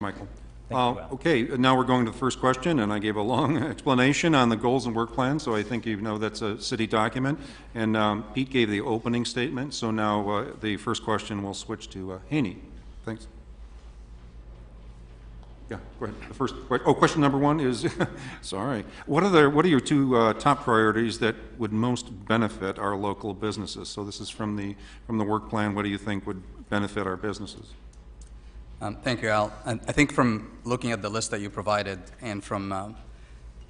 Michael. Thank you, Al. Okay, now we're going to the first question, and I gave a long explanation on the goals and work plan, so I think you know that's a city document. And Pete gave the opening statement, so now the first question will switch to Haney. Thanks. Yeah, go ahead. The first question number one is, sorry. What are your two top priorities that would most benefit our local businesses? So this is from the work plan. What do you think would benefit our businesses? Thank you, Al. I think from looking at the list that you provided and from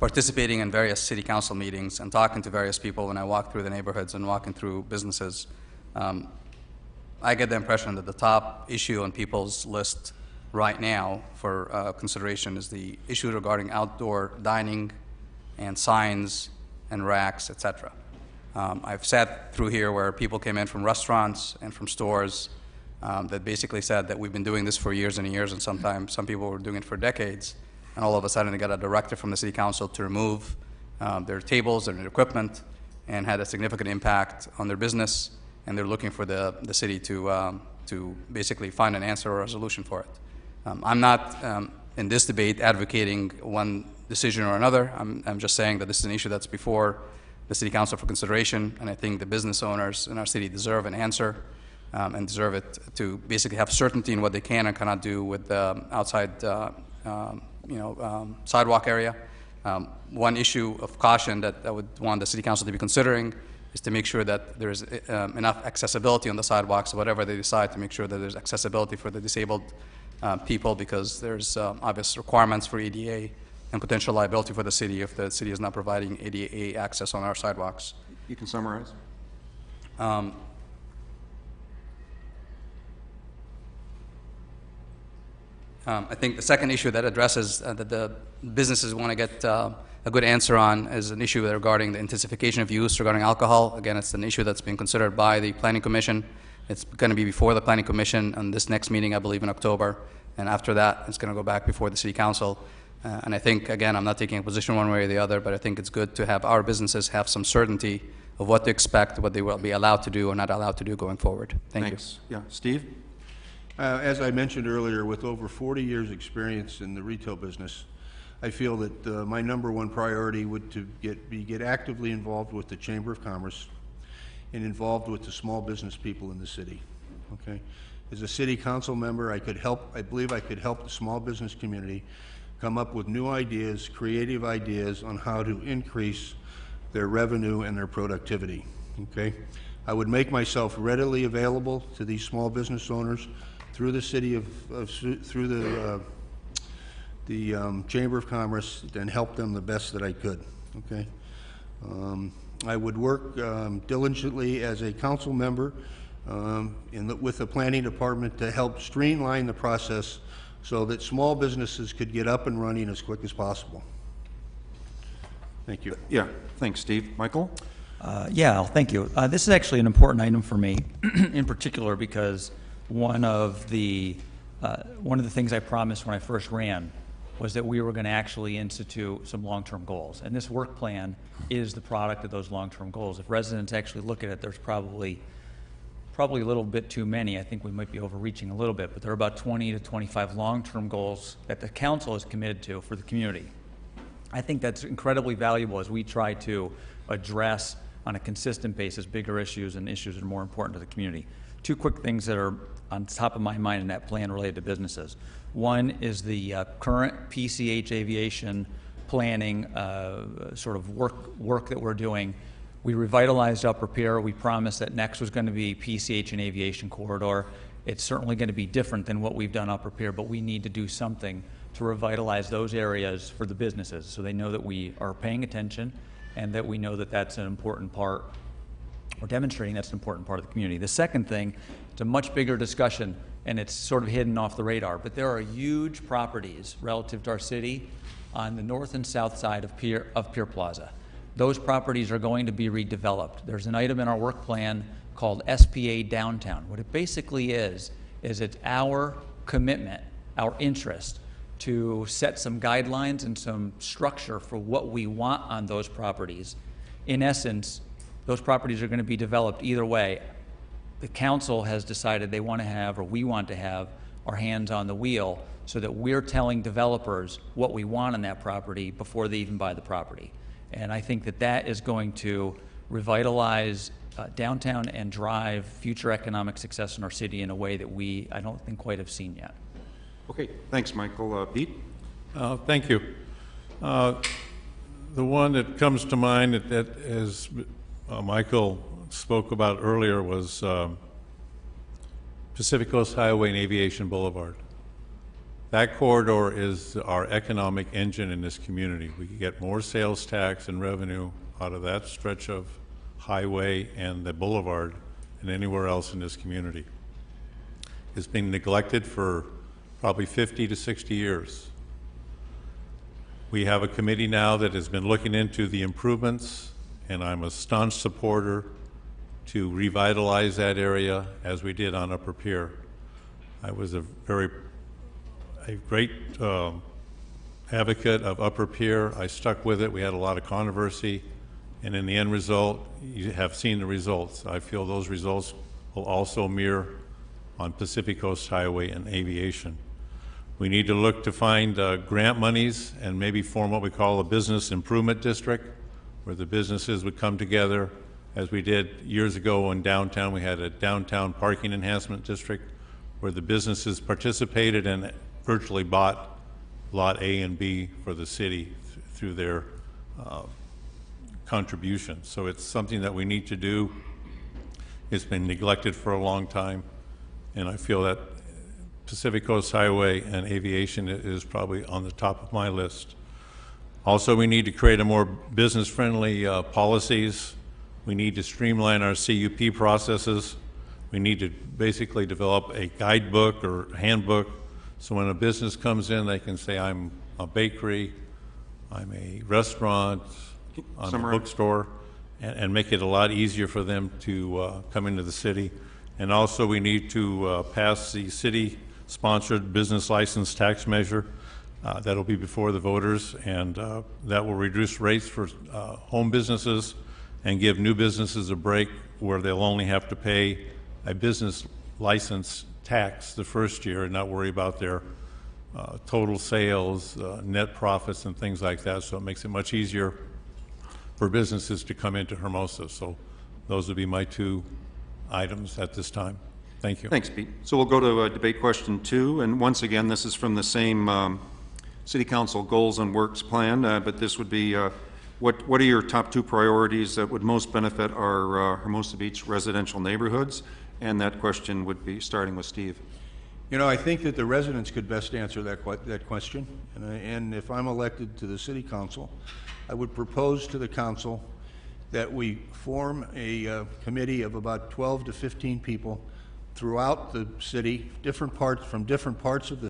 participating in various city council meetings and talking to various people when I walk through the neighborhoods and walking through businesses, I get the impression that the top issue on people's list right now for consideration is the issue regarding outdoor dining and signs and racks, etc. I've sat through here where people came in from restaurants and from stores that basically said that we've been doing this for years and years, and sometimes some people were doing it for decades, and all of a sudden they got a directive from the city council to remove their tables and their equipment, and had a significant impact on their business, and they're looking for the city to basically find an answer or a solution for it. I'm not in this debate advocating one decision or another. I'm just saying that this is an issue that's before the city council for consideration, and I think the business owners in our city deserve an answer. And deserve it to basically have certainty in what they can and cannot do with the outside, sidewalk area. One issue of caution that I would want the city council to be considering is to make sure that there's enough accessibility on the sidewalks, whatever they decide, to make sure that there's accessibility for the disabled people, because there's obvious requirements for ADA and potential liability for the city if the city is not providing ADA access on our sidewalks. You can summarize. I think the second issue that addresses that the businesses want to get a good answer on is an issue regarding the intensification of use regarding alcohol. Again, it's an issue that's being considered by the Planning Commission. It's going to be before the Planning Commission on this next meeting, I believe, in October. And after that, it's going to go back before the City Council. And I think, again, I'm not taking a position one way or the other, but I think it's good to have our businesses have some certainty of what to expect, what they will be allowed to do or not allowed to do going forward. Thanks. Yeah, Steve? As I mentioned earlier, with over 40 years' experience in the retail business, I feel that my number one priority would be get actively involved with the Chamber of Commerce and involved with the small business people in the city. Okay, as a city council member, I believe I could help the small business community come up with new ideas, creative ideas on how to increase their revenue and their productivity. Okay, I would make myself readily available to these small business owners through the city through the Chamber of Commerce, and help them the best that I could. Okay, I would work diligently as a council member with the planning department to help streamline the process so that small businesses could get up and running as quick as possible. Thank you. Yeah, thanks, Steve. Michael? Yeah, thank you. This is actually an important item for me, in particular, because one of the things I promised when I first ran was that we were going to actually institute some long-term goals, and this work plan is the product of those long-term goals. If residents actually look at it, there's probably a little bit too many. I think we might be overreaching a little bit, but there are about 20 to 25 long-term goals that the council is committed to for the community. I think that's incredibly valuable as we try to address on a consistent basis bigger issues and issues that are more important to the community. Two quick things that are on top of my mind in that plan related to businesses. One is the current PCH aviation planning sort of work that we're doing. We revitalized Upper Pier. We promised that next was going to be PCH and aviation corridor. It's certainly going to be different than what we've done Upper Pier, but we need to do something to revitalize those areas for the businesses so they know that we are paying attention and that we know that that's an important part, or demonstrating that's an important part of the community. The second thing, it's a much bigger discussion, and it's sort of hidden off the radar, but there are huge properties relative to our city on the north and south side of Pier Plaza. Those properties are going to be redeveloped. There's an item in our work plan called SPA Downtown. What it basically is it's our commitment, our interest, to set some guidelines and some structure for what we want on those properties. In essence, those properties are going to be developed either way. The council has decided they want to have, or we want to have, our hands on the wheel so that we're telling developers what we want on that property before they even buy the property. And I think that that is going to revitalize downtown and drive future economic success in our city in a way that I don't think quite have seen yet. Okay, thanks, Michael. Pete? Thank you. The one that comes to mind that as Michael spoke about earlier was Pacific Coast Highway and Aviation Boulevard. That corridor is our economic engine in this community. We get more sales tax and revenue out of that stretch of highway and the boulevard than anywhere else in this community. It's been neglected for probably 50 to 60 years. We have a committee now that has been looking into the improvements, and I'm a staunch supporter to revitalize that area as we did on Upper Pier. I was a great advocate of Upper Pier. I stuck with it. We had a lot of controversy, and in the end result, you have seen the results. I feel those results will also mirror on Pacific Coast Highway and Aviation. We need to look to find grant monies and maybe form what we call a business improvement district, where the businesses would come together, as we did years ago in downtown. We had a downtown parking enhancement district where the businesses participated and virtually bought Lot A and B for the city through their contribution. So it's something that we need to do. It's been neglected for a long time, and I feel that Pacific Coast Highway and Aviation is probably on the top of my list. Also, we need to create a more business-friendly policies. We need to streamline our CUP processes. We need to basically develop a guidebook or handbook, so when a business comes in, they can say, I'm a bakery, I'm a restaurant, I'm a bookstore, and make it a lot easier for them to come into the city. And also, we need to pass the city-sponsored business license tax measure. That'll be before the voters, and that will reduce rates for home businesses and give new businesses a break where they'll only have to pay a business license tax the first year and not worry about their total sales, net profits, and things like that. So it makes it much easier for businesses to come into Hermosa. So those would be my two items at this time. Thank you. Thanks, Pete. So we'll go to debate question 2, and once again, this is from the same City Council Goals and Works Plan, but this would be what are your top 2 priorities that would most benefit our Hermosa Beach residential neighborhoods? And that question would be starting with Steve. You know, I think that the residents could best answer that question. And if I'm elected to the City Council, I would propose to the Council that we form a committee of about 12 to 15 people throughout the city, from different parts of the